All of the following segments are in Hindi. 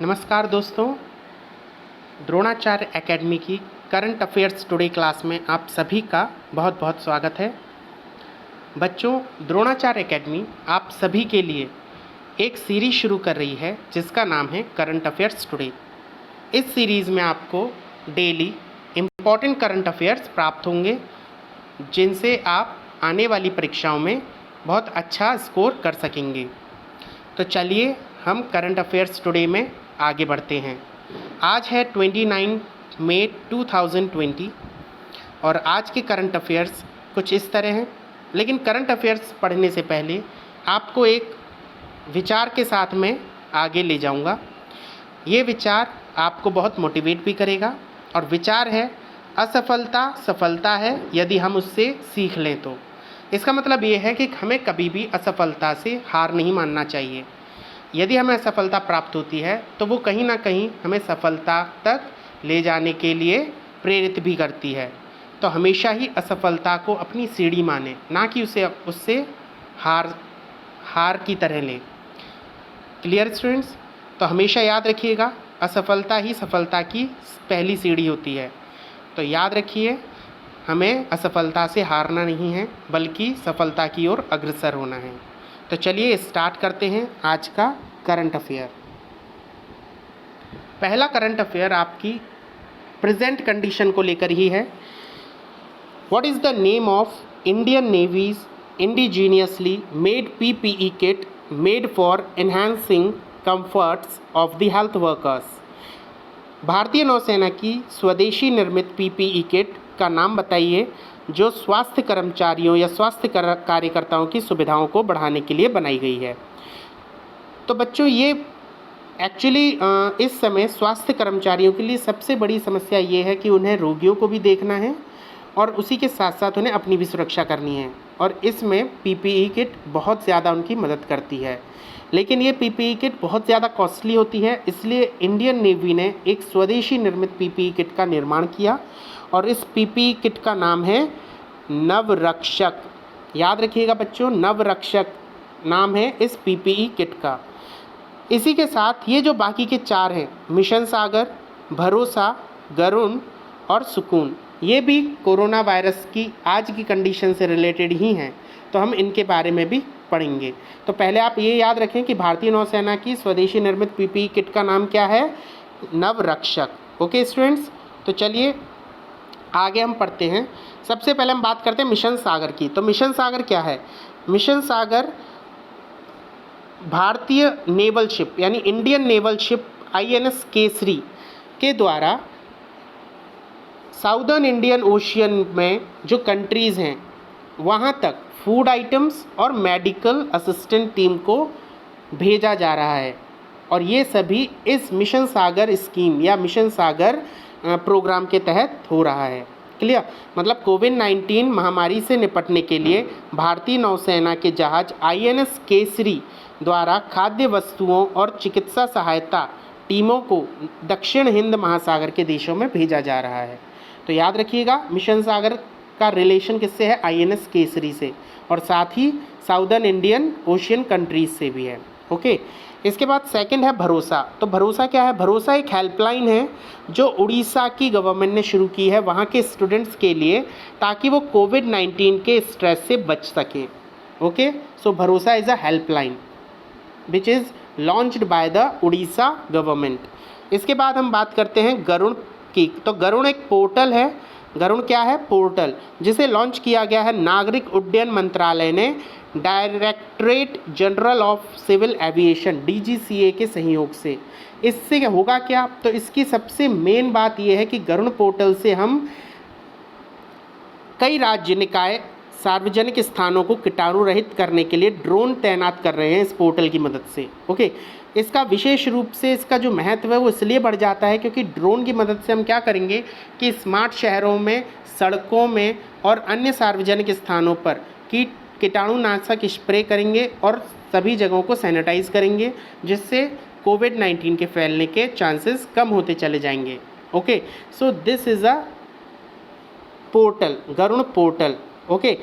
नमस्कार दोस्तों, द्रोणाचार्य एकेडमी की करंट अफेयर्स टुडे क्लास में आप सभी का बहुत बहुत स्वागत है। बच्चों, द्रोणाचार्य एकेडमी आप सभी के लिए एक सीरीज़ शुरू कर रही है जिसका नाम है करंट अफेयर्स टुडे। इस सीरीज़ में आपको डेली इम्पॉर्टेंट करंट अफेयर्स प्राप्त होंगे जिनसे आप आने वाली परीक्षाओं में बहुत अच्छा स्कोर कर सकेंगे। तो चलिए हम करंट अफेयर्स टुडे में आगे बढ़ते हैं। आज है 29 मई 2020 और आज के करंट अफेयर्स कुछ इस तरह हैं। लेकिन करंट अफेयर्स पढ़ने से पहले आपको एक विचार के साथ में आगे ले जाऊंगा। ये विचार आपको बहुत मोटिवेट भी करेगा और विचार है असफलता सफलता है यदि हम उससे सीख लें तो। इसका मतलब ये है कि हमें कभी भी असफलता से हार नहीं मानना चाहिए। यदि हमें असफलता प्राप्त होती है तो वो कहीं ना कहीं हमें सफलता तक ले जाने के लिए प्रेरित भी करती है। तो हमेशा ही असफलता को अपनी सीढ़ी माने, ना कि उससे हार की तरह लें। Clear students? तो हमेशा याद रखिएगा, असफलता ही सफलता की पहली सीढ़ी होती है। तो याद रखिए, हमें असफलता से हारना नहीं है बल्कि सफलता की ओर अग्रसर होना है। तो चलिए स्टार्ट करते हैं आज का करंट अफेयर। पहला करंट अफेयर आपकी प्रेजेंट कंडीशन को लेकर ही है। What is the name of Indian navy's indigenously made PPE kit made for enhancing comforts of the health workers? भारतीय नौसेना की स्वदेशी निर्मित पीपीई किट का नाम बताइए जो स्वास्थ्य कर्मचारियों या स्वास्थ्य कार्यकर्ताओं की सुविधाओं को बढ़ाने के लिए बनाई गई है। तो बच्चों, ये एक्चुअली इस समय स्वास्थ्य कर्मचारियों के लिए सबसे बड़ी समस्या ये है कि उन्हें रोगियों को भी देखना है और उसी के साथ साथ उन्हें अपनी भी सुरक्षा करनी है, और इसमें पीपीई किट बहुत ज़्यादा उनकी मदद करती है। लेकिन ये पीपीई किट बहुत ज़्यादा कॉस्टली होती है, इसलिए इंडियन नेवी ने एक स्वदेशी निर्मित पीपीई किट का निर्माण किया और इस पीपीई किट का नाम है नवरक्षक। याद रखिएगा बच्चों, नवरक्षक नाम है इस पीपीई किट का। इसी के साथ ये जो बाकी के चार हैं, मिशन सागर, भरोसा, गरुण और सुकून, ये भी कोरोना वायरस की आज की कंडीशन से रिलेटेड ही हैं, तो हम इनके बारे में भी पढ़ेंगे। तो पहले आप ये याद रखें कि भारतीय नौसेना की स्वदेशी निर्मित पीपीई किट का नाम क्या है? नवरक्षक। ओके स्टूडेंट्स, तो चलिए आगे हम पढ़ते हैं। सबसे पहले हम बात करते हैं मिशन सागर की। तो मिशन सागर क्या है? मिशन सागर भारतीय नेवल शिप यानी Indian naval ship INS Kesari के द्वारा साउदर्न इंडियन ओशियन में जो कंट्रीज़ हैं वहाँ तक फूड आइटम्स और मेडिकल असिस्टेंट टीम को भेजा जा रहा है, और ये सभी इस मिशन सागर स्कीम या मिशन सागर प्रोग्राम के तहत हो रहा है। क्लियर? मतलब कोविड-19 महामारी से निपटने के लिए भारतीय नौसेना के जहाज आईएनएस केसरी द्वारा खाद्य वस्तुओं और चिकित्सा सहायता टीमों को दक्षिण हिंद महासागर के देशों में भेजा जा रहा है। तो याद रखिएगा, मिशन सागर का रिलेशन किससे है? आईएनएस केसरी से, और साथ ही साउदर्न इंडियन ओशियन कंट्रीज से भी है। ओके, इसके बाद सेकंड है भरोसा। तो भरोसा क्या है? भरोसा एक हेल्पलाइन है जो उड़ीसा की गवर्नमेंट ने शुरू की है वहाँ के स्टूडेंट्स के लिए, ताकि वो कोविड-19 के स्ट्रेस से बच सकें। ओके, सो भरोसा is a helpline which is launched by the Orissa government. इसके बाद हम बात करते हैं गरुण की। तो गरुण एक पोर्टल है। गरुण क्या है? पोर्टल, जिसे लॉन्च किया गया है नागरिक उड्डयन मंत्रालय ने Directorate General of Civil Aviation DGCA के सहयोग से। इससे होगा क्या? तो इसकी सबसे मेन बात यह है कि गरुण पोर्टल से हम कई राज्य निकाय सार्वजनिक स्थानों को कीटाणु रहित करने के लिए ड्रोन तैनात कर रहे हैं इस पोर्टल की मदद से। ओके, इसका विशेष रूप से इसका जो महत्व है वो इसलिए बढ़ जाता है क्योंकि ड्रोन की मदद से हम क्या करेंगे कि स्मार्ट शहरों में, सड़कों में और अन्य सार्वजनिक स्थानों पर कीटाणुनाशक स्प्रे करेंगे और सभी जगहों को सैनिटाइज करेंगे, जिससे कोविड-19 के फैलने के चांसेस कम होते चले जाएंगे। Okay, so this is a portal, Garun portal. Okay,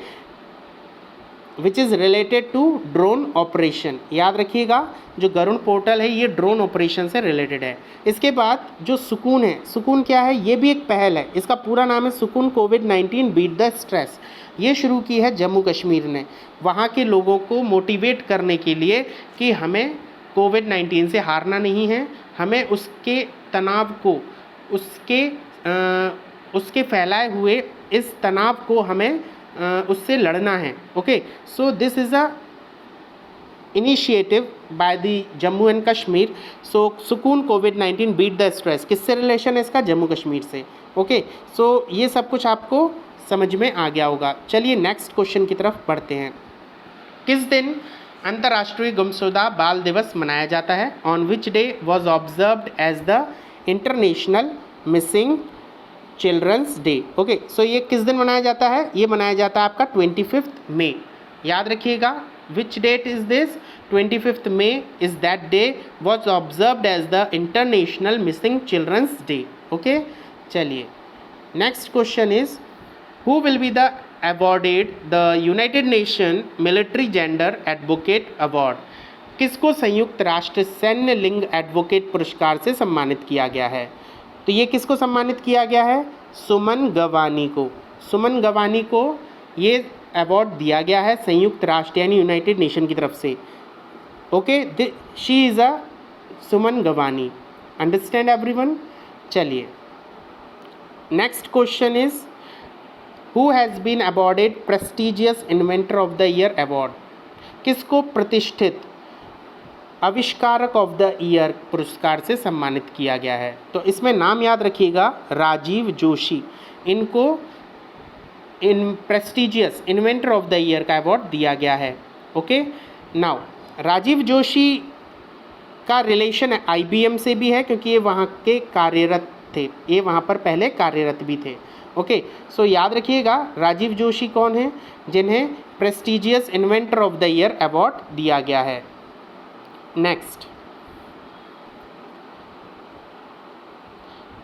which is related to drone operation. याद रखिएगा जो गरुड़ पोर्टल है ये ड्रोन ऑपरेशन से रिलेटेड है। इसके बाद जो सुकून है, सुकून क्या है, ये भी एक पहल है। इसका पूरा नाम है सुकून कोविड-19 बीट द स्ट्रेस। ये शुरू की है जम्मू कश्मीर ने, वहाँ के लोगों को मोटिवेट करने के लिए कि हमें कोविड-19 से हारना नहीं है, हमें उसके तनाव को, उसके फैलाए हुए इस तनाव को हमें उससे लड़ना है। Okay, so this is a initiative by the Jammu and Kashmir. So Sukoon कोविड-19 बीट द स्ट्रेस, किससे रिलेशन है इसका, जम्मू कश्मीर से। ओके, सो ये सब कुछ आपको समझ में आ गया होगा। चलिए नेक्स्ट क्वेश्चन की तरफ बढ़ते हैं। किस दिन अंतर्राष्ट्रीय गुमशुदा बाल दिवस मनाया जाता है? On which day was observed as the international missing children's day. Okay, so ये किस दिन मनाया जाता है? ये मनाया जाता है आपका 25 मई। याद रखिएगा, which date is this? 25 May is that day was observed as the international missing children's day. Okay, चलिए next question is who will be the awarded the United Nation military gender advocate award? किसको संयुक्त राष्ट्र सैन्य लिंग एडवोकेट पुरस्कार से सम्मानित किया गया है? तो ये किसको सम्मानित किया गया है? सुमन गवानी को। सुमन गवानी को ये अवार्ड दिया गया है संयुक्त राष्ट्र यानी यूनाइटेड नेशन की तरफ से। Okay, she is a Suman Gawani. Understand everyone? चलिए next question is who has been awarded prestigious inventor of the year award? किसको प्रतिष्ठित आविष्कारक ऑफ द ईयर पुरस्कार से सम्मानित किया गया है? तो इसमें नाम याद रखिएगा, राजीव जोशी। इनको इन prestigious inventor of the year का अवार्ड दिया गया है। ओके, नाउ राजीव जोशी का रिलेशन IBM से भी है क्योंकि ये वहाँ के कार्यरत थे, ये वहाँ पर पहले कार्यरत भी थे। ओके, सो याद रखिएगा राजीव जोशी कौन है जिन्हें prestigious inventor of the year award दिया गया है। नेक्स्ट,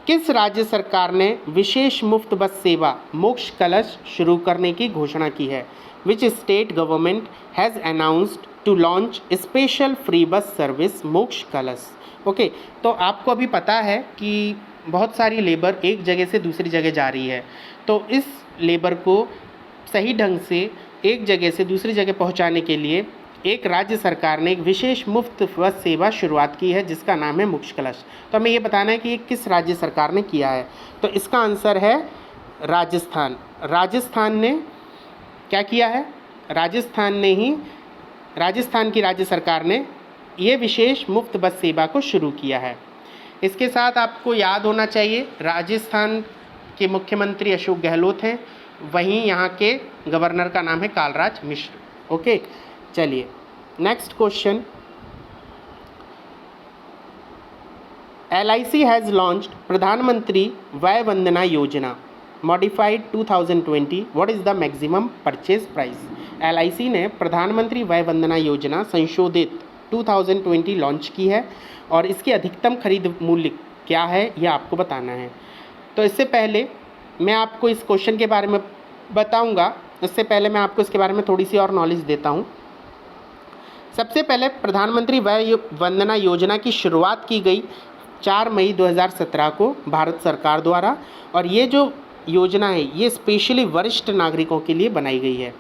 किस राज्य सरकार ने विशेष मुफ्त बस सेवा मोक्ष कलश शुरू करने की घोषणा की है? Which state government has announced to launch special free bus service Moksha Kalash? Okay, तो आपको अभी पता है कि बहुत सारी लेबर एक जगह से दूसरी जगह जा रही है, तो इस लेबर को सही ढंग से एक जगह से दूसरी जगह पहुंचाने के लिए एक राज्य सरकार ने एक विशेष मुफ्त बस सेवा शुरुआत की है जिसका नाम है मोक्ष कलश। तो हमें ये बताना है कि ये किस राज्य सरकार ने किया है। तो इसका आंसर है राजस्थान। राजस्थान ने क्या किया है? राजस्थान की राज्य सरकार ने ये विशेष मुफ्त बस सेवा को शुरू किया है। इसके साथ आपको याद होना चाहिए राजस्थान के मुख्यमंत्री अशोक गहलोत हैं, वहीं यहाँ के गवर्नर का नाम है कालराज मिश्र। ओके, चलिए next question. LIC has launched प्रधानमंत्री वय Vandana Yojana modified 2020। What is the maximum purchase price? LIC ने प्रधानमंत्री वय वंदना योजना संशोधित 2020 लॉन्च की है और इसकी अधिकतम खरीद मूल्य क्या है यह आपको बताना है। तो इससे पहले मैं आपको इस क्वेश्चन के बारे में बताऊंगा, इससे पहले मैं आपको इसके बारे में थोड़ी सी और नॉलेज देता हूं। सबसे पहले प्रधानमंत्री वय वंदना योजना की शुरुआत की गई 4 मई 2017 को भारत सरकार द्वारा, और ये जो योजना है ये स्पेशली वरिष्ठ नागरिकों के लिए बनाई गई है।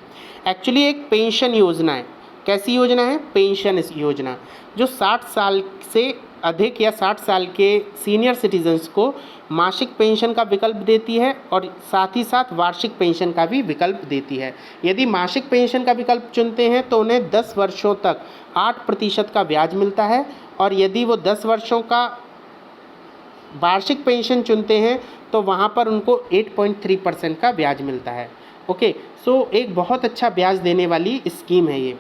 एक्चुअली एक पेंशन योजना है। कैसी योजना है? पेंशन योजना, जो 60 साल से अधिक या 60 साल के सीनियर सिटीजन्स को मासिक पेंशन का विकल्प देती है और साथ ही साथ वार्षिक पेंशन का भी विकल्प देती है। यदि मासिक पेंशन का विकल्प चुनते हैं तो उन्हें 10 वर्षों तक 8% का ब्याज मिलता है, और यदि वो 10 वर्षों का वार्षिक पेंशन चुनते हैं तो वहाँ पर उनको 8.3% का ब्याज मिलता है। ओके, सो एक बहुत अच्छा ब्याज देने वाली स्कीम है ये।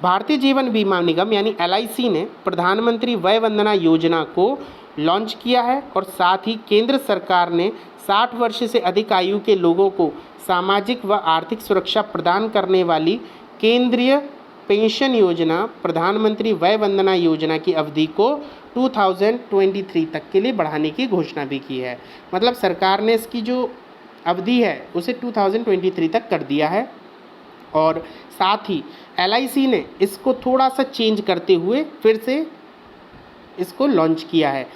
भारतीय जीवन बीमा निगम यानी LIC ने प्रधानमंत्री वय वंदना योजना को लॉन्च किया है, और साथ ही केंद्र सरकार ने 60 वर्ष से अधिक आयु के लोगों को सामाजिक व आर्थिक सुरक्षा प्रदान करने वाली केंद्रीय पेंशन योजना प्रधानमंत्री वय वंदना योजना की अवधि को 2023 तक के लिए बढ़ाने की घोषणा भी की है। मतलब सरकार ने इसकी जो अवधि है उसे 2023 तक कर दिया है। और साथ ही LIC ने इसको थोड़ा सा चेंज करते हुए फिर से इसको लॉन्च किया है।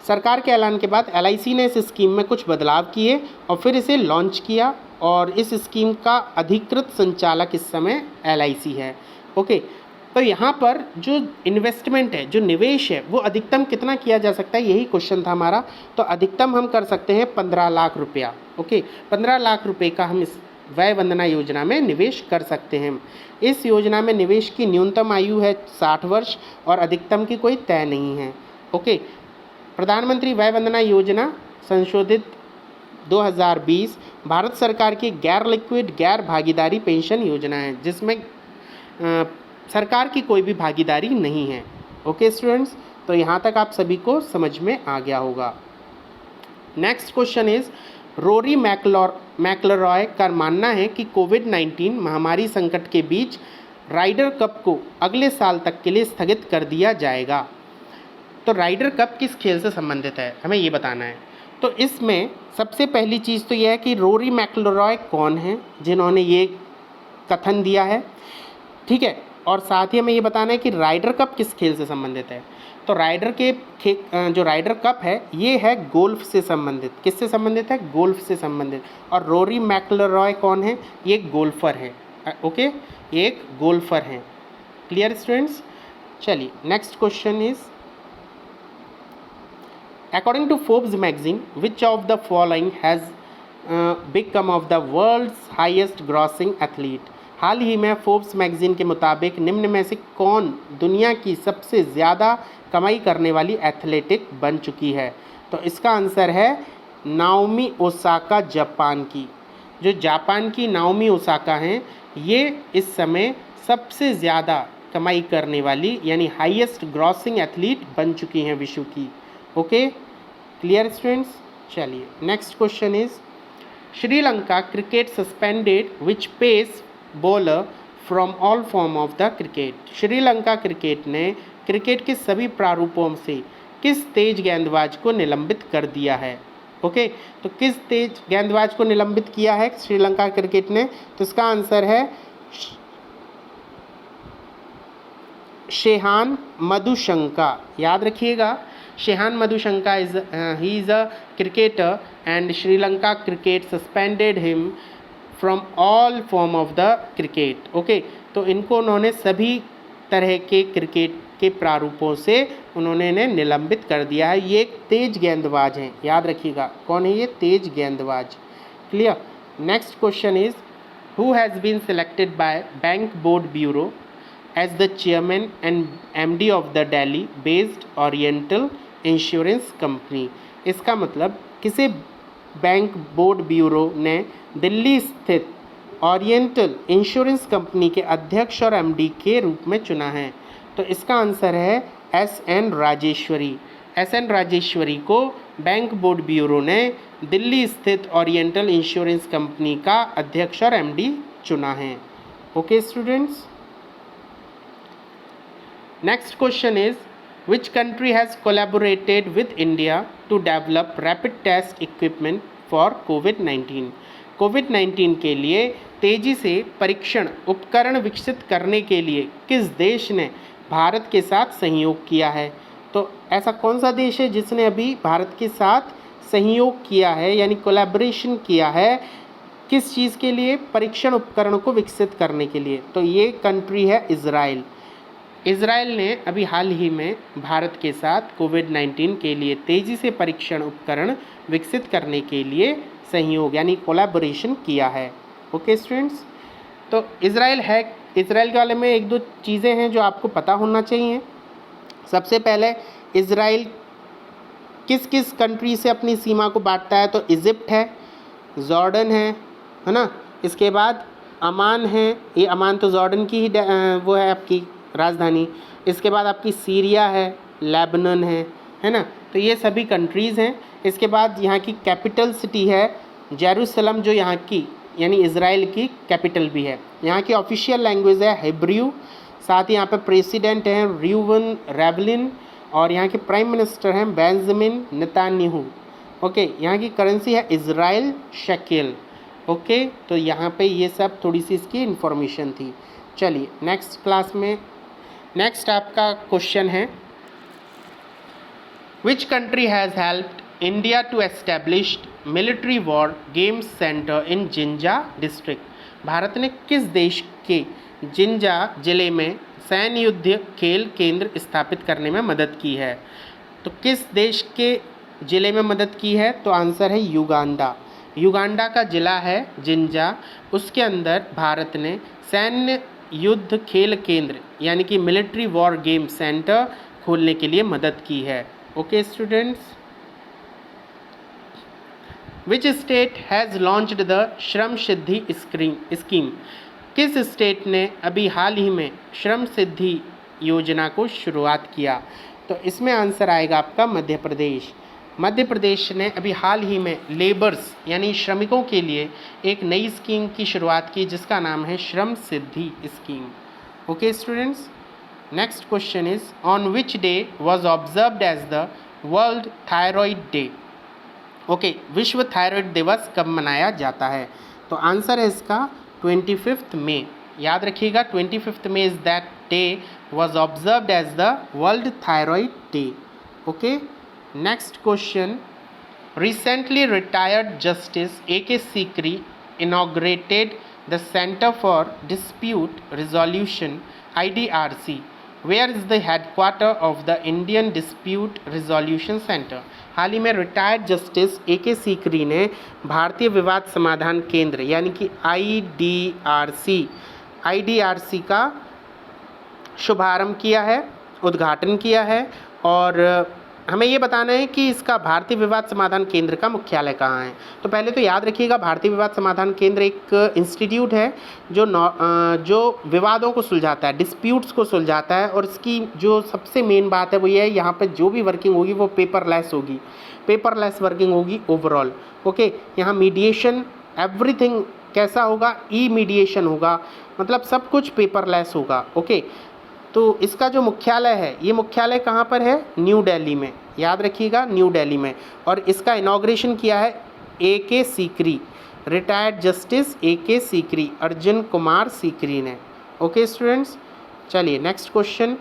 सरकार के ऐलान के बाद LIC ने इस स्कीम में कुछ बदलाव किए और फिर इसे लॉन्च किया और इस स्कीम का अधिकृत संचालक इस समय LIC है। ओके, तो यहाँ पर जो इन्वेस्टमेंट है, जो निवेश है, वो अधिकतम कितना किया जा सकता है, यही क्वेश्चन था हमारा। तो अधिकतम हम कर सकते हैं 15 लाख रुपया। ओके, 15 लाख रुपए का हम इस वय वंदना योजना में निवेश कर सकते हैं। इस योजना में निवेश की न्यूनतम आयु है 60 वर्ष और अधिकतम की कोई तय नहीं है। ओके, प्रधानमंत्री वय वंदना योजना संशोधित 2020 भारत सरकार की गैर लिक्विड गैर भागीदारी पेंशन योजना है, जिसमें सरकार की कोई भी भागीदारी नहीं है। ओके स्टूडेंट्स, तो यहाँ तक आप सभी को समझ में आ गया होगा। Next question is, Rory McIlroy का मानना है कि कोविड-19 महामारी संकट के बीच राइडर कप को अगले साल तक के लिए स्थगित कर दिया जाएगा। तो राइडर कप किस खेल से संबंधित है, हमें ये बताना है। तो इसमें सबसे पहली चीज़ तो यह है कि रोरी मैकलरॉय कौन है जिन्होंने ये कथन दिया है, ठीक है। और साथ ही हमें ये बताना है कि राइडर कप किस खेल से संबंधित है। तो जो राइडर कप है ये है गोल्फ से संबंधित। किससे संबंधित है, गोल्फ से संबंधित। और रोरी मैकलरॉय कौन है, ये गोल्फर है। ओके, ये एक गोल्फर हैं। Clear students. चलिए next question is, according to Forbes magazine which of the following has become of the world's highest grossing athlete. हाल ही में फोर्ब्स मैगजीन के मुताबिक निम्न में से कौन दुनिया की सबसे ज़्यादा कमाई करने वाली एथलेटिक बन चुकी है। तो इसका आंसर है नाओमी ओसाका, जापान की। जो जापान की नाओमी ओसाका हैं, ये इस समय सबसे ज़्यादा कमाई करने वाली यानी हाईएस्ट ग्रॉसिंग एथलीट बन चुकी हैं विश्व की। Okay, clear students. चलिए next question is, Sri Lanka cricket suspended which pace bowler from all form of the cricket. Sri Lanka cricket ने क्रिकेट के सभी प्रारूपों से किस तेज गेंदबाज को निलंबित कर दिया है। ओके, तो किस तेज गेंदबाज को निलंबित किया है श्रीलंका क्रिकेट ने, तो इसका आंसर है शेहान मधुशंका। याद रखिएगा, Shehan Madushanka he is a cricketer and Sri Lanka cricket suspended him from all form of the cricket. Okay, तो इनको उन्होंने सभी तरह के क्रिकेट के प्रारूपों से उन्होंने इन्हें निलंबित कर दिया है। ये एक तेज गेंदबाज हैं, याद रखिएगा कौन है ये, तेज गेंदबाज। Clear. Next question is, who has been selected by Bank Board Bureau as the chairman and MD of the Delhi based Oriental Insurance Company. इसका मतलब किसे बैंक बोर्ड ब्यूरो ने दिल्ली स्थित ओरिएंटल इंश्योरेंस कंपनी के अध्यक्ष और MD के रूप में चुना है। तो इसका आंसर है SN राजेश्वरी। SN राजेश्वरी को बैंक बोर्ड ब्यूरो ने दिल्ली स्थित ओरिएंटल इंश्योरेंस कंपनी का अध्यक्ष और MD चुना है। Okay students. Next question is, which country has collaborated with India to develop rapid test equipment for COVID-19। कोविड-19 के लिए तेज़ी से परीक्षण उपकरण विकसित करने के लिए किस देश ने भारत के साथ सहयोग किया है। तो ऐसा कौन सा देश है जिसने अभी भारत के साथ सहयोग किया है यानी कोलैबोरेशन किया है, किस चीज़ के लिए, परीक्षण उपकरण को विकसित करने के लिए। तो ये कंट्री है इज़राइल। इज़राइल ने अभी हाल ही में भारत के साथ कोविड-19 के लिए तेज़ी से परीक्षण उपकरण विकसित करने के लिए सहयोग यानी कोलैबोरेशन किया है। ओके स्टूडेंट्स, तो इज़राइल के बारे में एक दो चीज़ें हैं जो आपको पता होना चाहिए। सबसे पहले इज़राइल किस किस कंट्री से अपनी सीमा को बांटता है, तो इजिप्ट है, जॉर्डन है ना, इसके बाद अमान है, ये अमान तो जॉर्डन की ही वो है आपकी राजधानी। इसके बाद आपकी सीरिया है, लेबनान है ना, तो ये सभी कंट्रीज़ हैं। इसके बाद यहाँ की कैपिटल सिटी है जेरूसलम, जो यहाँ की यानी इज़राइल की कैपिटल भी है। यहाँ की ऑफिशियल लैंग्वेज है हिब्रू। साथ ही यहाँ पे प्रेसिडेंट हैं रियूवन रेवलिन और यहाँ के प्राइम मिनिस्टर हैं बेंजामिन नेतान्याहू। ओके, यहाँ की करेंसी है इज़राइल शेकेल। ओके, तो यहाँ पे ये सब थोड़ी सी इसकी इन्फॉर्मेशन थी। चलिए नेक्स्ट क्लास में नेक्स्ट आपका क्वेश्चन है, which country has helped India to establish military war games centre in Jinja district. भारत ने किस देश के जिंजा जिले में सैन्य युद्ध खेल केंद्र स्थापित करने में मदद की है? तो किस देश के ज़िले में मदद की है? तो आंसर है युगांडा। युगांडा का ज़िला है जिंजा, उसके अंदर भारत ने सैन्य युद्ध खेल केंद्र यानी कि मिलिट्री वॉर गेम सेंटर खोलने के लिए मदद की है। Okay students, which state has launched the श्रम सिद्धि स्कीम। किस स्टेट ने अभी हाल ही में श्रम सिद्धि योजना को शुरुआत किया? तो इसमें आंसर आएगा आपका मध्य प्रदेश। मध्य प्रदेश ने अभी हाल ही में लेबर्स यानी श्रमिकों के लिए एक नई स्कीम की शुरुआत की जिसका नाम है Shram Siddhi scheme. Okay students, next question is, on which day was observed as the world thyroid day. Okay, विश्व थायरॉइड दिवस कब मनाया जाता है? तो आंसर है इसका 25 मई। याद रखिएगा 25 May is that day was observed as the World Thyroid Day. Okay, next question. Recently retired Justice A.K. Sikri inaugurated the Center for Dispute Resolution IDRC. Where is the headquarter of the Indian Dispute Resolution Center? हाल ही में रिटायर्ड जस्टिस A.K. सीकरी ने भारतीय विवाद समाधान केंद्र यानी कि IDRC का शुभारंभ किया है, उद्घाटन किया है। और हमें ये बताना है कि इसका भारतीय विवाद समाधान केंद्र का मुख्यालय कहाँ है। तो पहले तो याद रखिएगा भारतीय विवाद समाधान केंद्र एक इंस्टीट्यूट है जो विवादों को सुलझाता है, डिस्प्यूट्स को सुलझाता है। और इसकी जो सबसे मेन बात है वो ये है, यहाँ पर जो भी वर्किंग होगी वो पेपरलेस होगी, पेपरलेस वर्किंग होगी ओवरऑल। ओके, यहाँ मीडिएशन एवरीथिंग कैसा होगा? ई मीडिएशन होगा, मतलब सब कुछ पेपरलेस होगा। ओके, तो इसका जो मुख्यालय है, ये मुख्यालय कहाँ पर है? न्यू दिल्ली में। याद रखिएगा न्यू दिल्ली में। और इसका इनॉग्रेशन किया है A.K. Sikri, retired justice A.K. Sikri, Arjun Kumar Sikri ने। ओके स्टूडेंट्स, चलिए next question,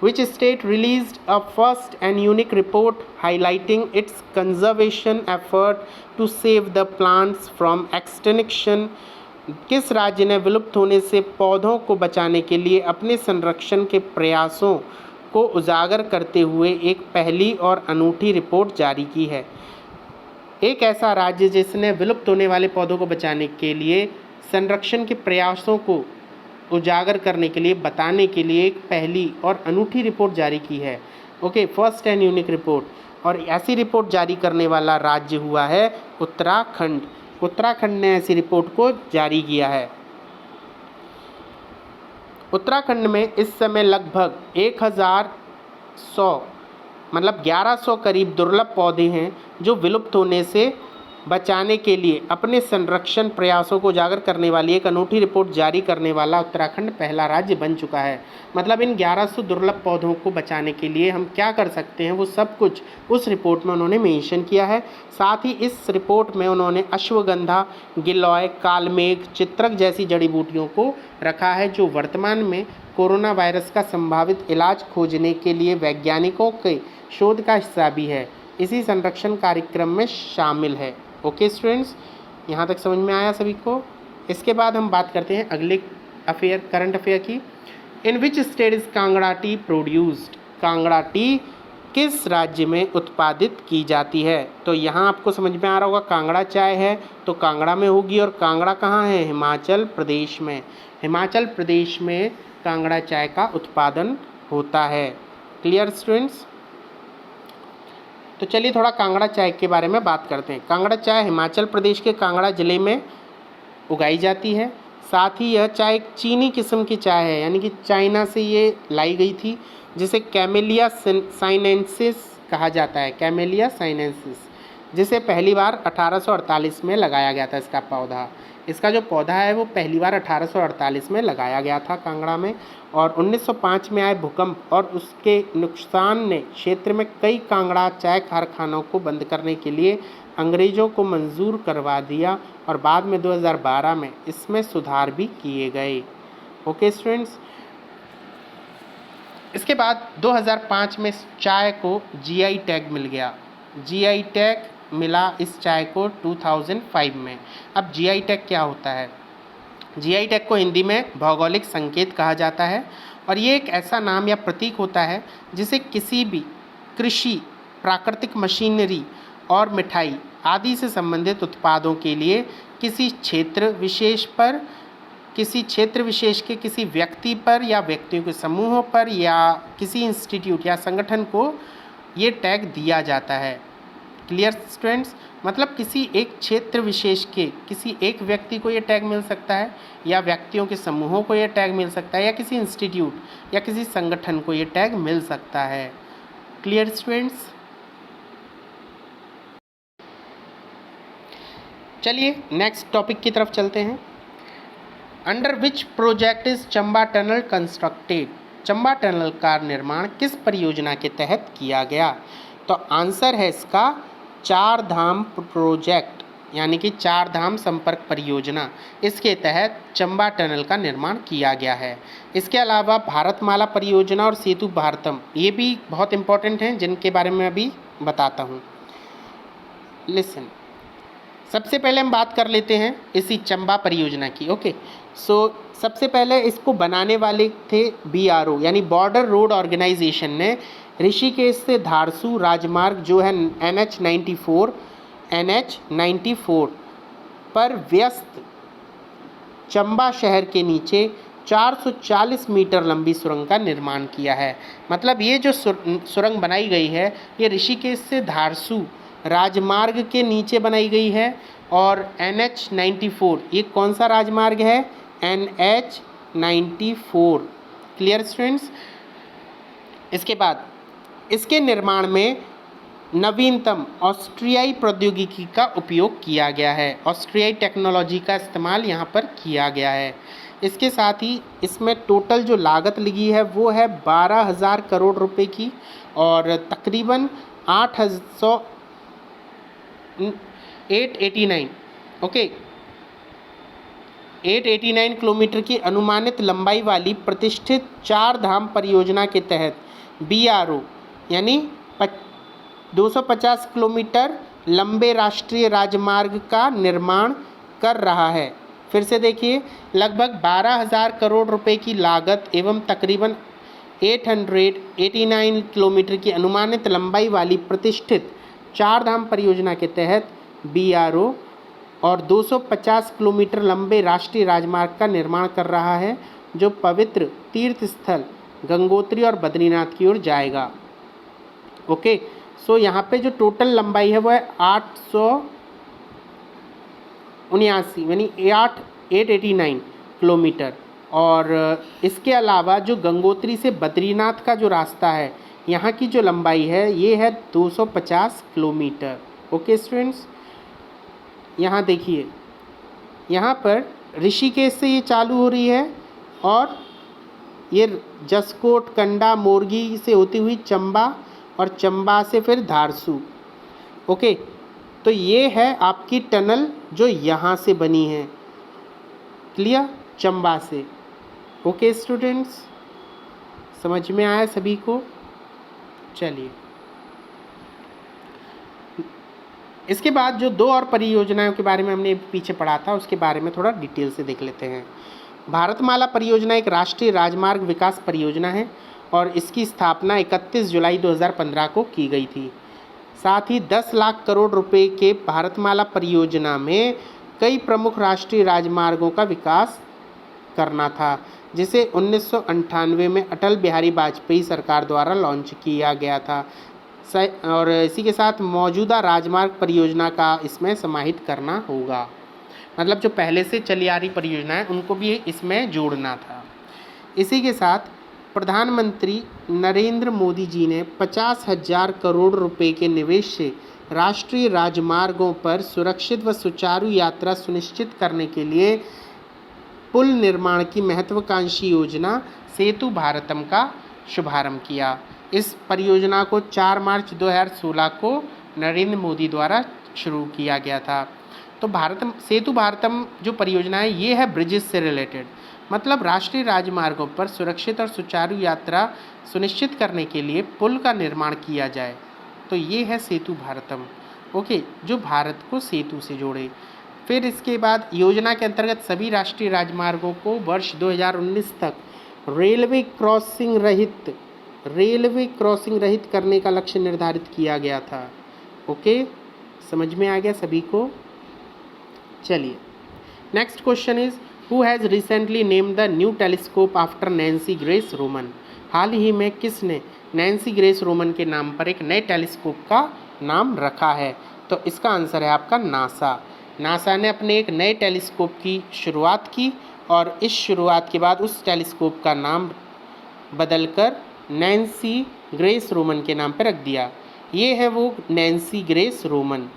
which state released a first and unique report highlighting its conservation effort to save the plants from extinction. किस राज्य ने विलुप्त होने से पौधों को बचाने के लिए अपने संरक्षण के प्रयासों को उजागर करते हुए एक पहली और अनूठी रिपोर्ट जारी की है? एक ऐसा राज्य जिसने विलुप्त होने वाले पौधों को बचाने के लिए संरक्षण के प्रयासों को उजागर करने के लिए, बताने के लिए एक पहली और अनूठी रिपोर्ट जारी की है। Okay, first and unique report. और ऐसी रिपोर्ट जारी करने वाला राज्य हुआ है उत्तराखंड। उत्तराखंड ने ऐसी रिपोर्ट को जारी किया है। उत्तराखंड में इस समय लगभग 1100 मतलब 1100 करीब दुर्लभ पौधे हैं जो विलुप्त होने से बचाने के लिए अपने संरक्षण प्रयासों को उजागर करने वाली एक अनूठी रिपोर्ट जारी करने वाला उत्तराखंड पहला राज्य बन चुका है। मतलब इन 1100 दुर्लभ पौधों को बचाने के लिए हम क्या कर सकते हैं वो सब कुछ उस रिपोर्ट में उन्होंने मेंशन किया है। साथ ही इस रिपोर्ट में उन्होंने अश्वगंधा, गिलॉय, कालमेघ, चित्रक जैसी जड़ी बूटियों को रखा है जो वर्तमान में कोरोना वायरस का संभावित इलाज खोजने के लिए वैज्ञानिकों के शोध का हिस्सा भी है, इसी संरक्षण कार्यक्रम में शामिल है। ओके स्टूडेंट्स, यहाँ तक समझ में आया सभी को? इसके बाद हम बात करते हैं अगले करंट अफेयर की। In which state is Kangra tea produced. Kangra tea किस राज्य में उत्पादित की जाती है? तो यहाँ आपको समझ में आ रहा होगा, कांगड़ा चाय है तो कांगड़ा में होगी। और कांगड़ा कहाँ है? हिमाचल प्रदेश में। हिमाचल प्रदेश में कांगड़ा चाय का उत्पादन होता है। Clear students? तो चलिए थोड़ा कांगड़ा चाय के बारे में बात करते हैं। कांगड़ा चाय हिमाचल प्रदेश के कांगड़ा ज़िले में उगाई जाती है। साथ ही यह चाय एक चीनी किस्म की चाय है, यानी कि चाइना से ये लाई गई थी, जिसे कैमेलिया साइनेंसिस कहा जाता है। कैमेलिया साइनेंसिस, जिसे पहली बार 1848 में लगाया गया था। इसका जो पौधा है वो पहली बार 1848 में लगाया गया था कांगड़ा में। और 1905 में आए भूकंप और उसके नुकसान ने क्षेत्र में कई कांगड़ा चाय कारखानों को बंद करने के लिए अंग्रेज़ों को मंजूर करवा दिया और बाद में 2012 में इसमें सुधार भी किए गए। ओके स्टूडेंट्स, इसके बाद 2005 में चाय को जीआई टैग मिल गया। जीआई टैग मिला इस चाय को 2005 में। अब जीआई टैग क्या होता है? जीआई टैग को हिंदी में भौगोलिक संकेत कहा जाता है और ये एक ऐसा नाम या प्रतीक होता है जिसे किसी भी कृषि, प्राकृतिक मशीनरी और मिठाई आदि से संबंधित उत्पादों के लिए किसी क्षेत्र विशेष के किसी व्यक्ति पर या व्यक्तियों के समूहों पर या किसी इंस्टीट्यूट या संगठन को ये टैग दिया जाता है। Clear students? मतलब किसी एक क्षेत्र विशेष के किसी एक व्यक्ति को ये टैग मिल सकता है या व्यक्तियों के समूहों को ये टैग मिल सकता है या किसी इंस्टीट्यूट या किसी संगठन को ये टैग मिल सकता है। Clear students? चलिए नेक्स्ट टॉपिक की तरफ चलते हैं। Under which project is Chamba tunnel constructed? Chamba tunnel का निर्माण किस परियोजना के तहत किया गया? तो आंसर है इसका चार धाम प्रोजेक्ट, यानी कि चार धाम संपर्क परियोजना। इसके तहत चंबा टनल का निर्माण किया गया है। इसके अलावा भारतमाला परियोजना और सेतु भारतम, ये भी बहुत इंपॉर्टेंट हैं जिनके बारे में अभी बताता हूँ। लिसन, सबसे पहले हम बात कर लेते हैं इसी चंबा परियोजना की। ओके, सबसे पहले इसको बनाने वाले थे BRO यानी बॉर्डर रोड ऑर्गेनाइजेशन ने ऋषिकेश से धारसू राजमार्ग जो है NH94 पर व्यस्त चंबा शहर के नीचे 440 मीटर लंबी सुरंग का निर्माण किया है। मतलब ये जो सुरंग बनाई गई है ये ऋषिकेश से धारसू राजमार्ग के नीचे बनाई गई है। और NH94 ये कौन सा राजमार्ग है? NH94। Clear students? इसके बाद इसके निर्माण में नवीनतम ऑस्ट्रियाई प्रौद्योगिकी का उपयोग किया गया है। ऑस्ट्रियाई टेक्नोलॉजी का इस्तेमाल यहाँ पर किया गया है। इसके साथ ही इसमें टोटल जो लागत लगी है वो है 12,000 करोड़ रुपए की और तकरीबन 889 किलोमीटर की अनुमानित लंबाई वाली प्रतिष्ठित चार धाम परियोजना के तहत BRO यानी 250 किलोमीटर लंबे राष्ट्रीय राजमार्ग का निर्माण कर रहा है। फिर से देखिए, लगभग 12,000 करोड़ रुपए की लागत एवं तकरीबन 889 किलोमीटर की अनुमानित लंबाई वाली प्रतिष्ठित चार धाम परियोजना के तहत BRO और 250 किलोमीटर लंबे राष्ट्रीय राजमार्ग का निर्माण कर रहा है जो पवित्र तीर्थ स्थल गंगोत्री और बद्रीनाथ की ओर जाएगा। ओके, यहाँ पे जो टोटल लंबाई है वो है 879 यानी 889 किलोमीटर। और इसके अलावा जो गंगोत्री से बद्रीनाथ का जो रास्ता है यहाँ की जो लंबाई है ये है 250 किलोमीटर। ओके स्टूडेंट्स, यहाँ देखिए, यहाँ पर ऋषिकेश से ये चालू हो रही है और ये जसकोट, कंडा, मोरगी से होती हुई चंबा और चंबा से फिर धारसू। ओके, तो ये है आपकी टनल जो यहाँ से बनी है। क्लियर? चंबा से। ओके स्टूडेंट्स, समझ में आया सभी को? चलिए, इसके बाद जो दो और परियोजनाओं के बारे में हमने पीछे पढ़ा था उसके बारे में थोड़ा डिटेल से देख लेते हैं। भारतमाला परियोजना एक राष्ट्रीय राजमार्ग विकास परियोजना है और इसकी स्थापना 31 जुलाई 2015 को की गई थी। साथ ही 10 लाख करोड़ रुपए के भारतमाला परियोजना में कई प्रमुख राष्ट्रीय राजमार्गों का विकास करना था, जिसे 1998 में अटल बिहारी वाजपेयी सरकार द्वारा लॉन्च किया गया था और इसी के साथ मौजूदा राजमार्ग परियोजना का इसमें समाहित करना होगा। मतलब जो पहले से चली आ रही परियोजना है उनको भी इसमें जोड़ना था। इसी के साथ प्रधानमंत्री नरेंद्र मोदी जी ने 50,000 करोड़ रुपए के निवेश से राष्ट्रीय राजमार्गों पर सुरक्षित व सुचारू यात्रा सुनिश्चित करने के लिए पुल निर्माण की महत्वाकांक्षी योजना सेतु भारतम का शुभारंभ किया। इस परियोजना को 4 मार्च 2016 को नरेंद्र मोदी द्वारा शुरू किया गया था। तो सेतु भारतम जो परियोजना है ये है ब्रिजेस से रिलेटेड, मतलब राष्ट्रीय राजमार्गों पर सुरक्षित और सुचारू यात्रा सुनिश्चित करने के लिए पुल का निर्माण किया जाए। तो ये है सेतु भारतम, ओके, जो भारत को सेतु से जोड़े। फिर इसके बाद योजना के अंतर्गत सभी राष्ट्रीय राजमार्गों को वर्ष 2019 तक रेलवे क्रॉसिंग रहित करने का लक्ष्य निर्धारित किया गया था। ओके, समझ में आ गया सभी को? चलिए, next question is who has recently named the new telescope after Nancy Grace Roman. हाल ही में किसने नैन्सी ग्रेस रोमन के नाम पर एक नए टेलीस्कोप का नाम रखा है? तो इसका आंसर है आपका नासा। नासा ने अपने एक नए टेलीस्कोप की शुरुआत की और इस शुरुआत के बाद उस टेलीस्कोप का नाम बदलकर नैन्सी ग्रेस रोमन के नाम पर रख दिया। ये है वो नैन्सी ग्रेस रोमन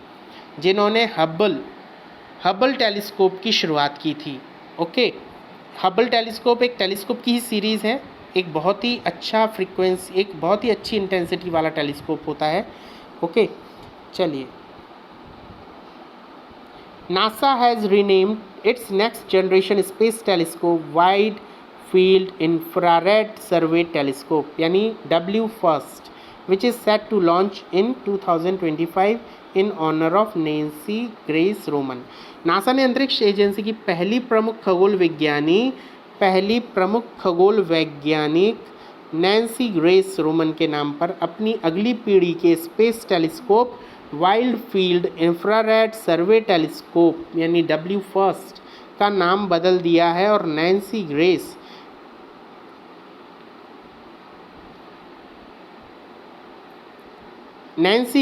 जिन्होंने हबल टेलीस्कोप की शुरुआत की थी। ओके, हबल टेलीस्कोप एक टेलीस्कोप की ही सीरीज़ है, एक बहुत ही अच्छा फ्रीक्वेंसी, एक बहुत ही अच्छी इंटेंसिटी वाला टेलीस्कोप होता है। ओके, चलिए, NASA has renamed its next generation space telescope Wide Field Infrared Survey Telescope यानी WFIRST, which is set to launch in 2025 in honor of Nancy Grace Roman। NASA ने अंतरिक्ष एजेंसी की पहली प्रमुख खगोल वैज्ञानिक नैन्सी ग्रेस रोमन के नाम पर अपनी अगली पीढ़ी के space telescope wide field infrared survey telescope यानी WFIRST का नाम बदल दिया है और Nancy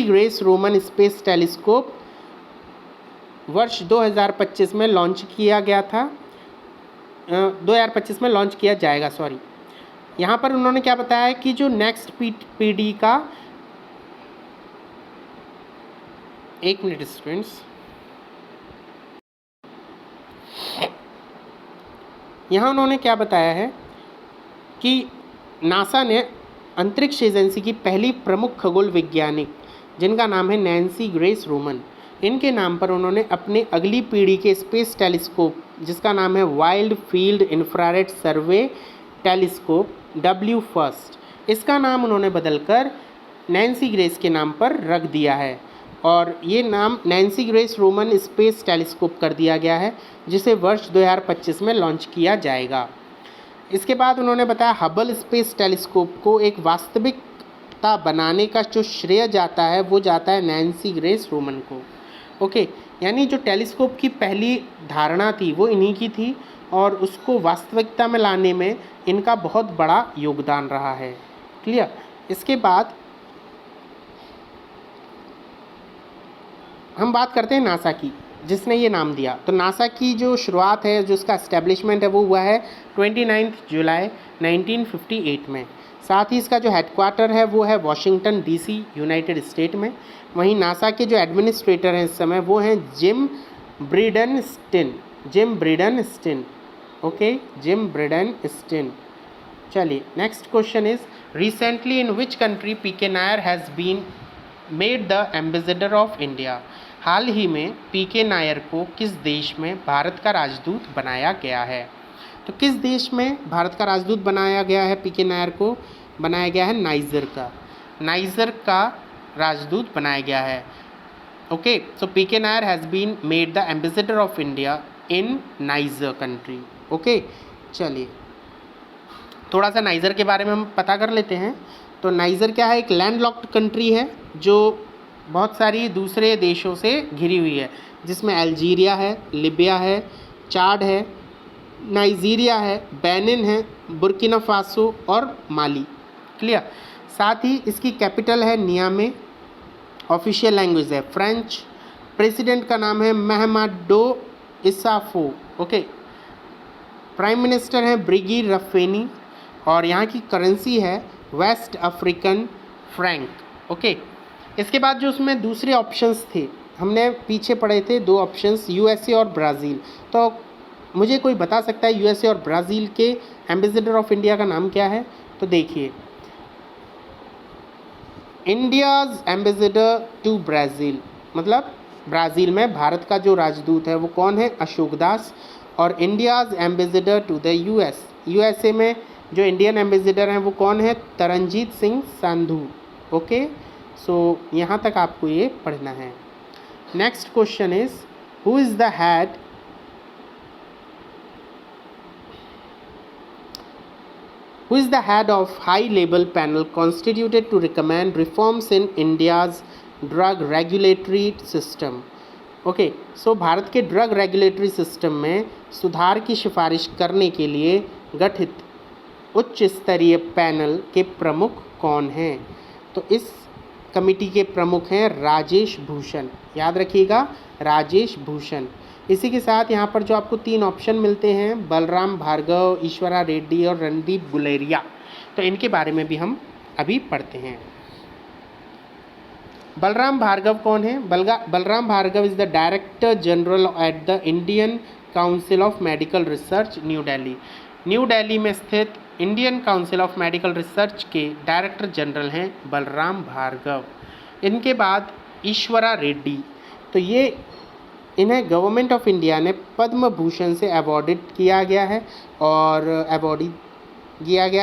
Grace Roman space telescope वर्ष 2025 में लॉन्च किया गया था, 2025 में लॉन्च किया जाएगा, सॉरी। यहाँ पर उन्होंने क्या बताया है कि जो नेक्स्ट पीढ़ी का, एक मिनट स्टूडेंट्स, यहाँ उन्होंने क्या बताया है कि नासा ने अंतरिक्ष एजेंसी की पहली प्रमुख खगोल वैज्ञानिक जिनका नाम है नैन्सी ग्रेस रोमन, इनके नाम पर उन्होंने अपनी अगली पीढ़ी के स्पेस टेलीस्कोप जिसका नाम है wide field infrared survey telescope WFIRST, इसका नाम उन्होंने बदलकर नैन्सी ग्रेस के नाम पर रख दिया है और ये नाम Nancy Grace Roman space telescope कर दिया गया है जिसे वर्ष 2025 में लॉन्च किया जाएगा। इसके बाद उन्होंने बताया हबल स्पेस टेलीस्कोप को एक वास्तविकता बनाने का जो श्रेय जाता है वो जाता है नैन्सी ग्रेस रोमन को। ओके, यानी जो टेलीस्कोप की पहली धारणा थी वो इन्हीं की थी और उसको वास्तविकता में लाने में इनका बहुत बड़ा योगदान रहा है। क्लियर? इसके बाद हम बात करते हैं नासा की, जिसने ये नाम दिया। तो नासा की जो शुरुआत है, जो उसका एस्टेब्लिशमेंट है वो हुआ है 29 जुलाई 1958 में। साथ ही इसका जो हेडक्वार्टर है वो है वॉशिंगटन DC यूनाइटेड स्टेट में। वहीं नासा के जो एडमिनिस्ट्रेटर हैं इस समय वो हैं Jim Bridenstine. Okay, Jim Bridenstine. चलिए, next question is recently in which country PK Nair has been made the ambassador of India. हाल ही में पीके नायर को किस देश में भारत का राजदूत बनाया गया है? तो किस देश में भारत का राजदूत बनाया गया है? पीके नायर को बनाया गया है नाइजर का राजदूत बनाया गया है। Okay, so PK Nair has been made the ambassador of India in Niger country. Okay, चलिए थोड़ा सा नाइजर के बारे में हम पता कर लेते हैं। तो नाइजर क्या है? एक लैंडलॉक्ड कंट्री है जो बहुत सारी दूसरे देशों से घिरी हुई है, जिसमें अल्जीरिया है, लीबिया है, चाड है, नाइजीरिया है, बेनिन है, बुर्किना फासो और माली। क्लियर? साथ ही इसकी कैपिटल है नियामे, ऑफिशियल लैंग्वेज है फ्रेंच, प्रेसिडेंट का नाम है महमदो इसाफो। ओके, प्राइम मिनिस्टर है ब्रिगी रफेनी और यहाँ की करेंसी है वेस्ट अफ्रीकन फ्रैंक। ओके, इसके बाद जो उसमें दूसरे ऑप्शंस थे, हमने पीछे पढ़े थे 2 ऑप्शंस, यूएसए और ब्राज़ील। तो मुझे कोई बता सकता है यूएसए और ब्राज़ील के एम्बेसडर ऑफ इंडिया का नाम क्या है? तो देखिए, इंडियाज़ एम्बेसडर टू ब्राज़ील, मतलब ब्राज़ील में भारत का जो राजदूत है वो कौन है? अशोक दास। और India's ambassador to the USA में जो इंडियन एम्बेसडर हैं वो कौन है? तरनजीत सिंह संधू। ओके, सो यहाँ तक आपको ये पढ़ना है। Next question is, who is the head who is the head of high level panel constituted to recommend reforms in India's drug regulatory system? Okay, so Bharat के ड्रग रेगुलेटरी सिस्टम में सुधार की सिफारिश करने के लिए गठित उच्च स्तरीय पैनल के प्रमुख कौन हैं? तो इस कमिटी के प्रमुख हैं राजेश भूषण। याद रखिएगा, राजेश भूषण। इसी के साथ यहाँ पर जो आपको 3 ऑप्शन मिलते हैं, बलराम भार्गव, ईश्वरा रेड्डी और रणदीप गुलेरिया, तो इनके बारे में भी हम अभी पढ़ते हैं। बलराम भार्गव कौन है? Balram Bhargava is the director general at the Indian Council of Medical Research, New Delhi. New Delhi में स्थित Indian Council of Medical Research के डायरेक्टर जनरल हैं बलराम भार्गव। इनके बाद ईश्वरा रेड्डी, तो ये इन्हें गवर्नमेंट ऑफ इंडिया ने पद्म भूषण से अवॉर्डेड किया गया है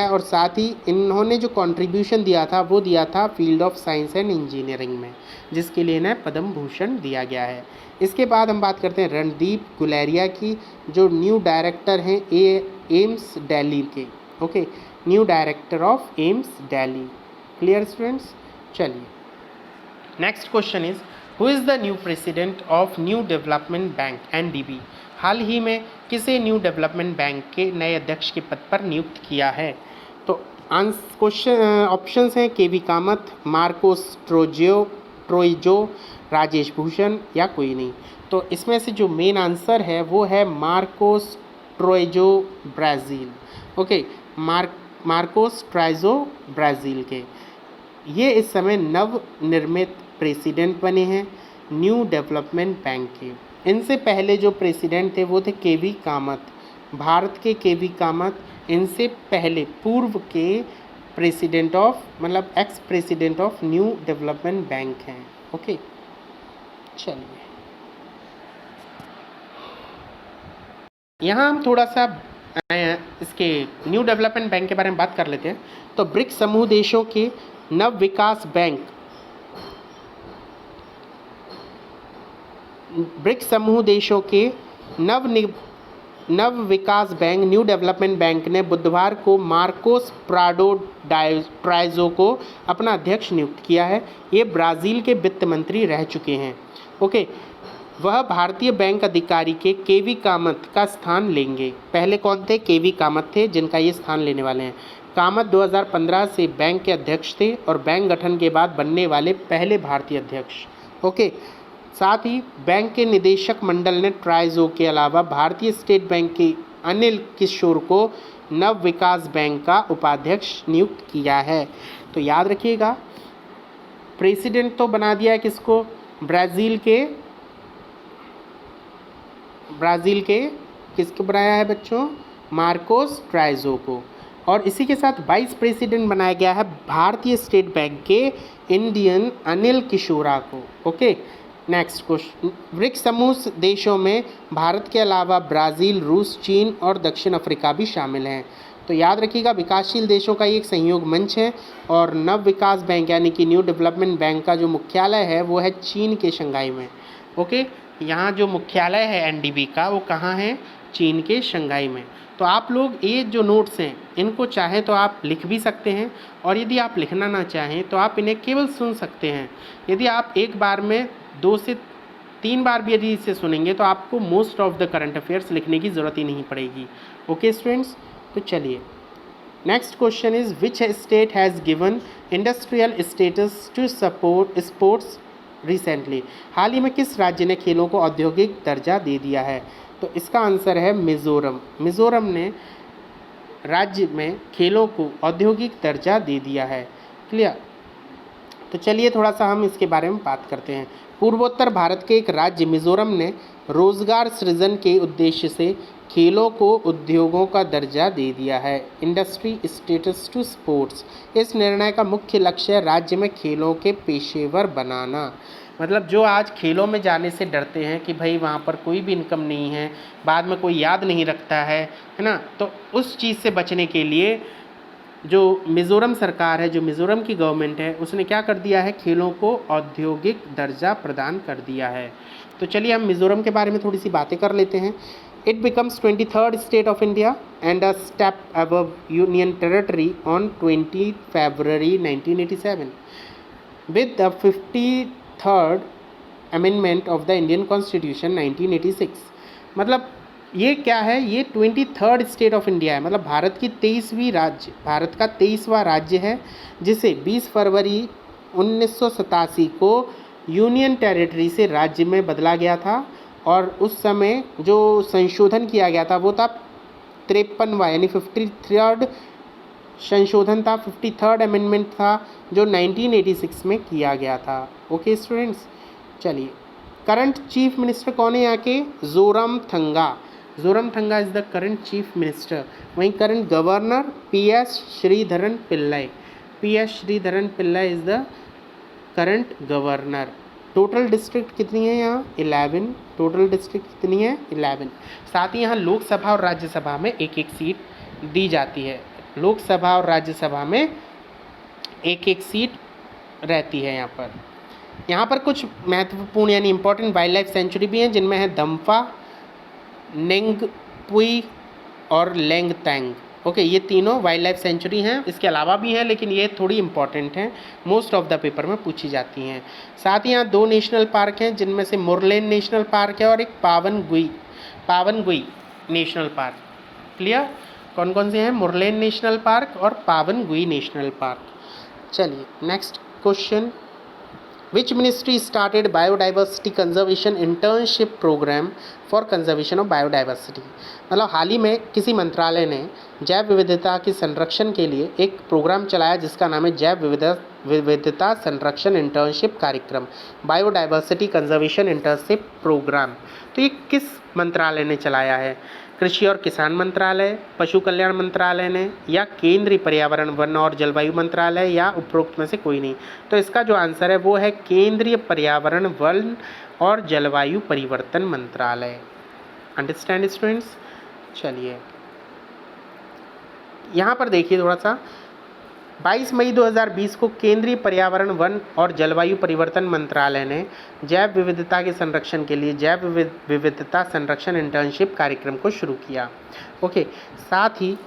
और साथ ही इन्होंने जो कंट्रीब्यूशन दिया था वो दिया था field of science and engineering में, जिसके लिए इन्हें पद्म भूषण दिया गया है। इसके बाद हम बात करते हैं रणदीप गुलेरिया की, जो न्यू डायरेक्टर हैं एम्स दिल्ली के। Okay, new director of AIIMS Delhi. Clear students? चलिए, next question is, who is the new president of new development bank NDB? हाल ही में किसे न्यू डेवलपमेंट बैंक के नए अध्यक्ष के पद पर नियुक्त किया है? तो क्वेश्चन ऑप्शंस हैं केवी कामत, मार्कोस ट्रोइजो, राजेश भूषण या कोई नहीं। तो इसमें से जो मेन आंसर है वो है Marcos Troyjo, Brazil. Okay, Marcos Troyjo Brazil के। ये इस समय नवनिर्मित प्रेसिडेंट बने हैं न्यू डेवलपमेंट बैंक के। इनसे पहले जो प्रेसिडेंट थे वो थे केवी कामत, भारत के केवी कामत इनसे पहले पूर्व के प्रेसिडेंट ऑफ, मतलब ex president of new development bank हैं। ओके, चलिए यहाँ हम थोड़ा सा इसके न्यू डेवलपमेंट बैंक के बारे में बात कर लेते हैं। तो ब्रिक्स समूह देशों के नव विकास बैंक, ब्रिक्स समूह देशों के नव विकास बैंक न्यू डेवलपमेंट बैंक ने बुधवार को मार्कोस प्राडो ट्राइजो को अपना अध्यक्ष नियुक्त किया है। ये ब्राज़ील के वित्त मंत्री रह चुके हैं। ओके, वह भारतीय बैंक अधिकारी के केवी कामत का स्थान लेंगे। पहले कौन थे? केवी कामत थे, जिनका ये स्थान लेने वाले हैं। कामत 2015 से बैंक के अध्यक्ष थे और बैंक गठन के बाद बनने वाले पहले भारतीय अध्यक्ष। ओके, साथ ही बैंक के निदेशक मंडल ने ट्राइजो के अलावा भारतीय स्टेट बैंक के अनिल किशोर को नव विकास बैंक का उपाध्यक्ष नियुक्त किया है। तो याद रखिएगा, प्रेसिडेंट तो बना दिया है किसको? ब्राज़ील के किसको बनाया है बच्चों? मार्कोस ट्राइजो को। और इसी के साथ वाइस प्रेसिडेंट बनाया गया है भारतीय स्टेट बैंक के इंडियन अनिल किशोरा को। ओके, नेक्स्ट क्वेश्चन, ब्रिक्स समूह देशों में भारत के अलावा ब्राज़ील, रूस, चीन और दक्षिण अफ्रीका भी शामिल हैं। तो याद रखिएगा, विकासशील देशों का एक संयोग मंच है और नव विकास बैंक यानी कि न्यू डेवलपमेंट बैंक का जो मुख्यालय है वो है चीन के शंघाई में। ओके, यहाँ जो मुख्यालय है एनडीबी का वो कहाँ है? चीन के शंघाई में। तो आप लोग ये जो नोट्स हैं इनको चाहे तो आप लिख भी सकते हैं, और यदि आप लिखना ना चाहें तो आप इन्हें केवल सुन सकते हैं। यदि आप एक बार में 2 से 3 बार भी यदि इसे सुनेंगे तो आपको most of the current affairs लिखने की ज़रूरत ही नहीं पड़ेगी। ओके स्टूडेंट्स, तो चलिए next question is, which state has given industrial status to support sports recently? हाल ही में किस राज्य ने खेलों को औद्योगिक दर्जा दे दिया है? तो इसका आंसर है मिज़ोरम। मिज़ोरम ने राज्य में खेलों को औद्योगिक दर्जा दे दिया है। क्लियर? तो चलिए थोड़ा सा हम इसके बारे में बात करते हैं। पूर्वोत्तर भारत के एक राज्य मिजोरम ने रोजगार सृजन के उद्देश्य से खेलों को उद्योगों का दर्जा दे दिया है, इंडस्ट्री स्टेटस टू स्पोर्ट्स। इस निर्णय का मुख्य लक्ष्य है राज्य में खेलों के पेशेवर बनाना। मतलब जो आज खेलों में जाने से डरते हैं कि भाई वहाँ पर कोई भी इनकम नहीं है, बाद में कोई याद नहीं रखता है ना, तो उस चीज़ से बचने के लिए जो मिज़ोरम सरकार है, जो मिज़ोरम की गवर्नमेंट है, उसने क्या कर दिया है, खेलों को औद्योगिक दर्जा प्रदान कर दिया है। तो चलिए हम मिज़ोरम के बारे में थोड़ी सी बातें कर लेते हैं। It becomes 23rd state of India and a step above union territory on 20 February 1987 with the 53rd amendment of the Indian constitution 1986। मतलब ये क्या है, ये 23rd स्टेट ऑफ इंडिया है, मतलब भारत की 23वीं राज्य, भारत का 23वां राज्य है, जिसे 20 फरवरी 1987 को यूनियन टेरिटरी से राज्य में बदला गया था। और उस समय जो संशोधन किया गया था वो था 53वां, यानी 53rd संशोधन था, 53rd अमेंडमेंट था, जो 1986 में किया गया था। ओके स्टूडेंट्स, चलिए करंट चीफ मिनिस्टर कौन है यहाँ के, Zoramthanga. Zoramthanga is the current chief minister. वहीं current governor PS Sreedharan Pillai. PS Sreedharan Pillai is the current governor. Total district कितनी है यहाँ, 11। टोटल डिस्ट्रिक्ट कितनी है, 11। साथ ही यहाँ लोकसभा और राज्यसभा में एक एक सीट दी जाती है। लोकसभा और राज्यसभा में एक एक सीट रहती है। यहाँ पर कुछ महत्वपूर्ण यानी इंपॉर्टेंट वाइल्ड लाइफ सेंचुरी भी हैं, जिनमें है दम्फा, नेंगपुई और लेंगतैंग। ओके, ये तीनों वाइल्ड लाइफ सेंचुरी हैं। इसके अलावा भी हैं, लेकिन ये थोड़ी इंपॉर्टेंट हैं, मोस्ट ऑफ द पेपर में पूछी जाती हैं। साथ ही यहाँ 2 नेशनल पार्क हैं, जिनमें से मुरलेन नेशनल पार्क है और एक पावनगुई नेशनल पार्क। क्लियर, कौन कौन से हैं, मुरलेन नेशनल पार्क और पावनगुई नेशनल पार्क। चलिए next question, which ministry started biodiversity conservation internship programme for conservation of biodiversity. मतलब हाल ही में किसी मंत्रालय ने जैव विविधता के संरक्षण के लिए एक प्रोग्राम चलाया जिसका नाम है जैव विविधता संरक्षण इंटर्नशिप कार्यक्रम, बायोडाइवर्सिटी कंजर्वेशन इंटर्नशिप प्रोग्राम। तो ये किस मंत्रालय ने चलाया है, कृषि और किसान मंत्रालय, पशु कल्याण मंत्रालय ने, या केंद्रीय पर्यावरण वन और जलवायु मंत्रालय, या उपरोक्त में से कोई नहीं। तो इसका जो आंसर है वो है केंद्रीय पर्यावरण वन और जलवायु परिवर्तन मंत्रालय। Understand students. चलिए यहाँ पर देखिए थोड़ा सा, 22 मई 2020 को केंद्रीय पर्यावरण वन और जलवायु परिवर्तन मंत्रालय ने जैव विविधता के संरक्षण के लिए जैव विविधता संरक्षण इंटर्नशिप कार्यक्रम को शुरू किया। ओके, साथ ही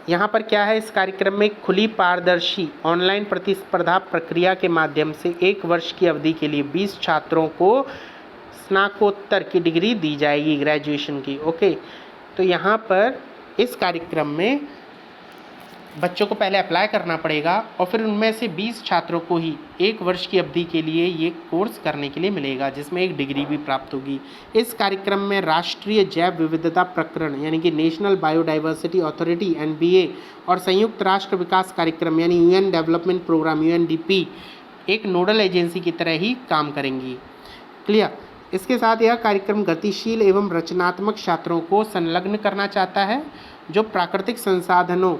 यहाँ पर क्या है, इस कार्यक्रम में खुली पारदर्शी ऑनलाइन प्रतिस्पर्धा प्रक्रिया के माध्यम से 1 वर्ष की अवधि के लिए 20 छात्रों को स्नातकोत्तर की डिग्री दी जाएगी, ग्रेजुएशन की। ओके, तो यहाँ पर इस कार्यक्रम में बच्चों को पहले अप्लाई करना पड़ेगा और फिर उनमें से 20 छात्रों को ही 1 वर्ष की अवधि के लिए ये कोर्स करने के लिए मिलेगा, जिसमें एक डिग्री भी प्राप्त होगी। इस कार्यक्रम में राष्ट्रीय जैव विविधता प्रकरण यानी कि नेशनल बायोडाइवर्सिटी अथॉरिटी NBA और संयुक्त राष्ट्र विकास कार्यक्रम यानी UN डेवलपमेंट प्रोग्राम UNDP एक नोडल एजेंसी की तरह ही काम करेंगी। क्लियर। इसके साथ यह कार्यक्रम गतिशील एवं रचनात्मक छात्रों को संलग्न करना चाहता है जो प्राकृतिक संसाधनों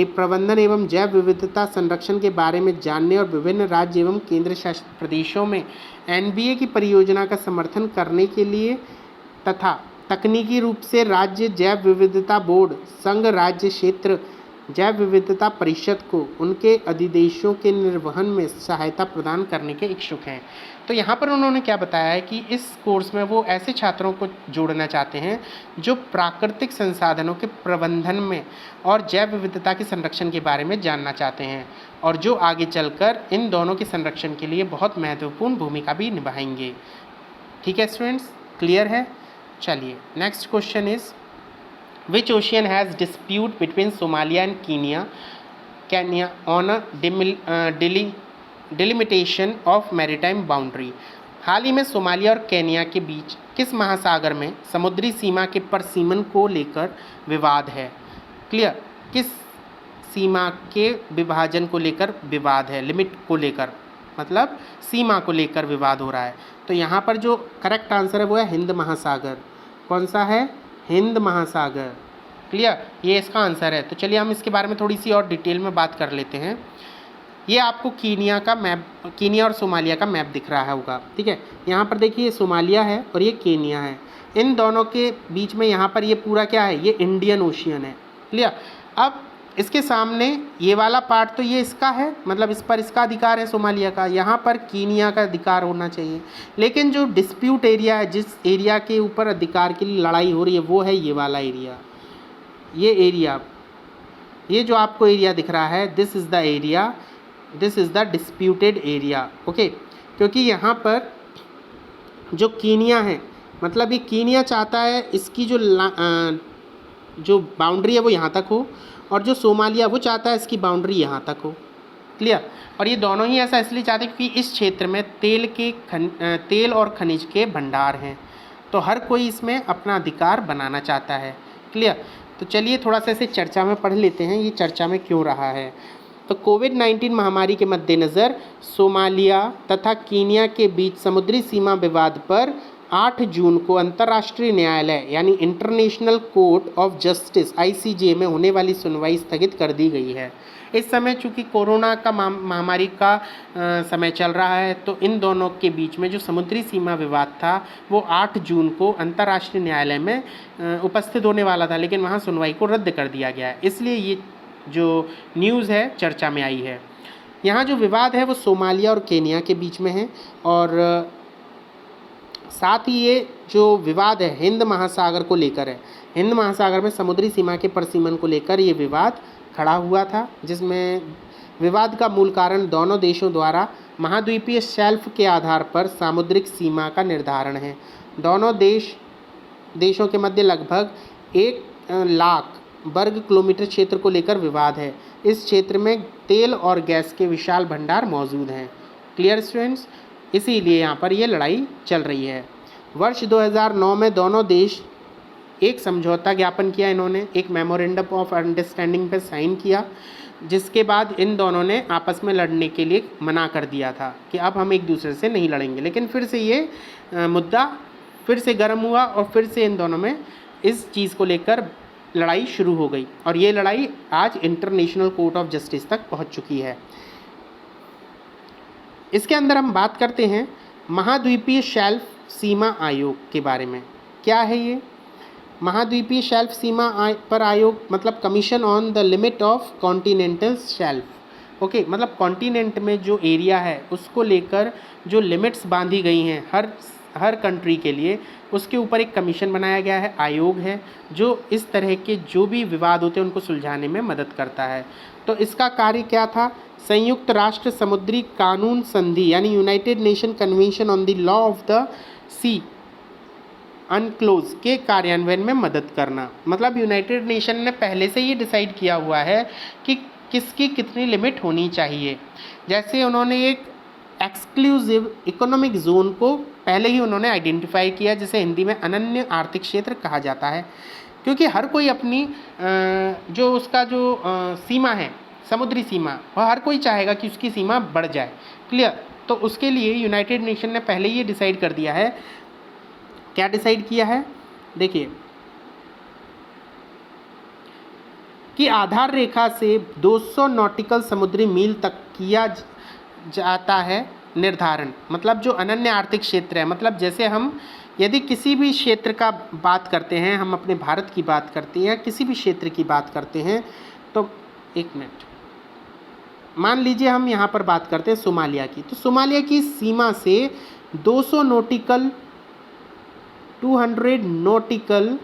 प्रबंधन एवं जैव विविधता संरक्षण के बारे में जानने और विभिन्न राज्य एवं केंद्र शासित प्रदेशों में NBA की परियोजना का समर्थन करने के लिए तथा तकनीकी रूप से राज्य जैव विविधता बोर्ड, संघ राज्य क्षेत्र जैव विविधता परिषद को उनके अधिदेशों के निर्वहन में सहायता प्रदान करने के इच्छुक हैं। तो यहाँ पर उन्होंने क्या बताया है कि इस कोर्स में वो ऐसे छात्रों को जोड़ना चाहते हैं जो प्राकृतिक संसाधनों के प्रबंधन में और जैव विविधता के संरक्षण के बारे में जानना चाहते हैं और जो आगे चलकर इन दोनों के संरक्षण के लिए बहुत महत्वपूर्ण भूमिका भी निभाएंगे। ठीक है स्टूडेंट्स, क्लियर है। चलिए next question is, which ocean has dispute between Somalia and Kenya on a delimitation of maritime boundary। हाल ही में सोमालिया और केन्या के बीच किस महासागर में समुद्री सीमा के परसीमन को लेकर विवाद है। क्लियर, किस सीमा के विभाजन को लेकर विवाद है, लिमिट को लेकर। मतलब सीमा को लेकर विवाद हो रहा है। तो यहाँ पर जो करेक्ट आंसर है वो है हिंद महासागर। कौन सा है? हिंद महासागर। क्लियर, ये इसका आंसर है। तो चलिए हम इसके बारे में थोड़ी सी और डिटेल में बात कर लेते हैं। ये आपको कीनिया का मैप, कीनिया और सोमालिया का मैप दिख रहा होगा, ठीक है। यहाँ पर देखिए ये सोमालिया है और ये कीनिया है। इन दोनों के बीच में यहाँ पर ये पूरा क्या है? ये इंडियन ओशियन है। क्लियर। अब इसके सामने ये वाला पार्ट तो ये इसका है, मतलब इस पर इसका अधिकार है सोमालिया का, यहाँ पर कीनिया का अधिकार होना चाहिए। लेकिन जो डिस्प्यूट एरिया है, जिस एरिया के ऊपर अधिकार के लिए लड़ाई हो रही है, वो है ये वाला एरिया। ये एरिया, ये जो आपको एरिया दिख रहा है, this is the area, this is the disputed area. Okay, क्योंकि यहाँ पर जो कीनिया है, मतलब ये कीनिया चाहता है इसकी जो बाउंड्री है वो यहाँ तक हो, और जो सोमालिया वो चाहता है इसकी बाउंड्री यहाँ तक हो। क्लियर। और ये दोनों ही ऐसा इसलिए चाहते हैं क्योंकि इस क्षेत्र में तेल और खनिज के भंडार हैं, तो हर कोई इसमें अपना अधिकार बनाना चाहता है। क्लियर। तो चलिए थोड़ा सा इसे चर्चा में पढ़ लेते हैं, ये चर्चा में क्यों रहा है। तो कोविड-19 महामारी के मद्देनज़र सोमालिया तथा कीनिया के बीच समुद्री सीमा विवाद पर 8 जून को अंतर्राष्ट्रीय न्यायालय यानी international court of justice (ICJ) में होने वाली सुनवाई स्थगित कर दी गई है। इस समय चूँकि कोरोना का महामारी का समय चल रहा है, तो इन दोनों के बीच में जो समुद्री सीमा विवाद था वो 8 जून को अंतर्राष्ट्रीय न्यायालय में उपस्थित होने वाला था, लेकिन वहाँ सुनवाई को रद्द कर दिया गया है। इसलिए ये जो न्यूज़ है चर्चा में आई है। यहाँ जो विवाद है वो सोमालिया और केनिया के बीच में है, और साथ ही ये जो विवाद है हिंद महासागर को लेकर है। हिंद महासागर में समुद्री सीमा के परिसीमन को लेकर ये विवाद खड़ा हुआ था, जिसमें विवाद का मूल कारण दोनों देशों द्वारा महाद्वीपीय शेल्फ के आधार पर सामुद्रिक सीमा का निर्धारण है। दोनों देशों के मध्य लगभग 1 लाख वर्ग किलोमीटर क्षेत्र को लेकर विवाद है। इस क्षेत्र में तेल और गैस के विशाल भंडार मौजूद हैं। क्लियर स्टूडेंट्स, इसीलिए यहाँ पर ये लड़ाई चल रही है। वर्ष 2009 में दोनों देश एक समझौता ज्ञापन किया, इन्होंने एक मेमोरेंडम ऑफ अंडरस्टैंडिंग पर साइन किया, जिसके बाद इन दोनों ने आपस में लड़ने के लिए मना कर दिया था कि अब हम एक दूसरे से नहीं लड़ेंगे। लेकिन फिर से ये मुद्दा फिर से गर्म हुआ और फिर से इन दोनों में इस चीज़ को लेकर लड़ाई शुरू हो गई, और ये लड़ाई आज इंटरनेशनल कोर्ट ऑफ जस्टिस तक पहुंच चुकी है। इसके अंदर हम बात करते हैं महाद्वीपीय शेल्फ सीमा आयोग के बारे में। क्या है ये महाद्वीपीय शेल्फ सीमा पर आयोग? मतलब commission on the limit of continental shelf. Okay, मतलब कॉन्टिनेंट में जो एरिया है उसको लेकर जो लिमिट्स बांधी गई हैं हर कंट्री के लिए, उसके ऊपर एक कमीशन बनाया गया है, आयोग है, जो इस तरह के जो भी विवाद होते हैं उनको सुलझाने में मदद करता है। तो इसका कार्य क्या था? संयुक्त राष्ट्र समुद्री कानून संधि यानी United Nation Convention on the Law of the Sea UNCLOS के कार्यान्वयन में मदद करना। मतलब यूनाइटेड नेशन ने पहले से ये डिसाइड किया हुआ है कि किसकी कितनी लिमिट होनी चाहिए। जैसे उन्होंने एक एक्सक्लूसिव इकोनॉमिक जोन को पहले ही उन्होंने आइडेंटिफाई किया, जिसे हिंदी में अनन्य आर्थिक क्षेत्र कहा जाता है, क्योंकि हर कोई अपनी जो उसका जो सीमा है, समुद्री सीमा, वह हर कोई चाहेगा कि उसकी सीमा बढ़ जाए। क्लियर। तो उसके लिए यूनाइटेड नेशन ने पहले ये डिसाइड कर दिया है। क्या डिसाइड किया है? देखिए कि आधार रेखा से 200 नॉटिकल समुद्री मील तक किया जाता है निर्धारण। मतलब जो अनन्य आर्थिक क्षेत्र है, मतलब जैसे हम यदि किसी भी क्षेत्र का बात करते हैं, हम अपने भारत की बात करते हैं, किसी भी क्षेत्र की बात करते हैं, तो एक मिनट, मान लीजिए हम यहाँ पर बात करते हैं सोमालिया की, तो सोमालिया की सीमा से 200 नॉटिकल 200 नॉटिकल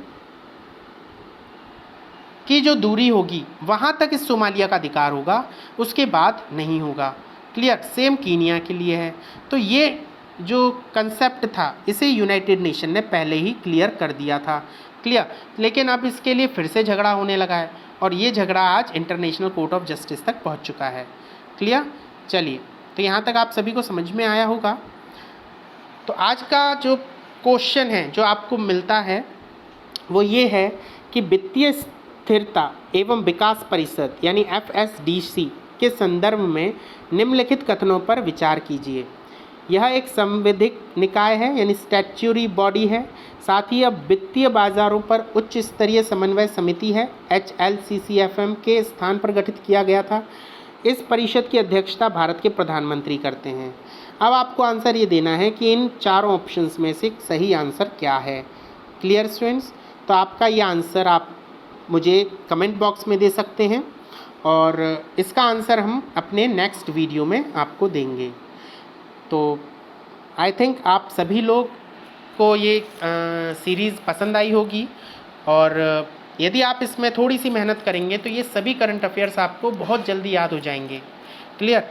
की जो दूरी होगी वहाँ तक इस सोमालिया का अधिकार होगा, उसके बाद नहीं होगा। क्लियर। सेम कीनिया के लिए है। तो ये जो कंसेप्ट था इसे यूनाइटेड नेशन ने पहले ही क्लियर कर दिया था। क्लियर। लेकिन अब इसके लिए फिर से झगड़ा होने लगा है, और ये झगड़ा आज इंटरनेशनल कोर्ट ऑफ जस्टिस तक पहुंच चुका है। क्लियर। चलिए, तो यहाँ तक आप सभी को समझ में आया होगा। तो आज का जो क्वेश्चन है जो आपको मिलता है वो ये है कि वित्तीय स्थिरता एवं विकास परिषद यानी FSDC के संदर्भ में निम्नलिखित कथनों पर विचार कीजिए। यह एक संवैधानिक निकाय है, यानी स्टैट्यूटरी बॉडी है। साथ ही अब वित्तीय बाजारों पर उच्च स्तरीय समन्वय समिति है, HLCCFM के स्थान पर गठित किया गया था। इस परिषद की अध्यक्षता भारत के प्रधानमंत्री करते हैं। अब आपको आंसर ये देना है कि इन चारों ऑप्शंस में से सही आंसर क्या है। Clear students? तो आपका ये आंसर आप मुझे कमेंट बॉक्स में दे सकते हैं और इसका आंसर हम अपने नेक्स्ट वीडियो में आपको देंगे। तो आई थिंक आप सभी लोग को ये सीरीज़ पसंद आई होगी और यदि आप इसमें थोड़ी सी मेहनत करेंगे तो ये सभी करंट अफेयर्स आपको बहुत जल्दी याद हो जाएंगे। क्लियर?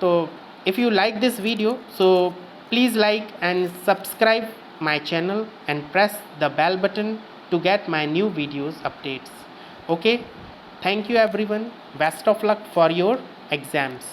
तो if you like this video so please like and subscribe my channel and press the bell button to get my new videos updates. Okay, thank you everyone. Best of luck for your exams.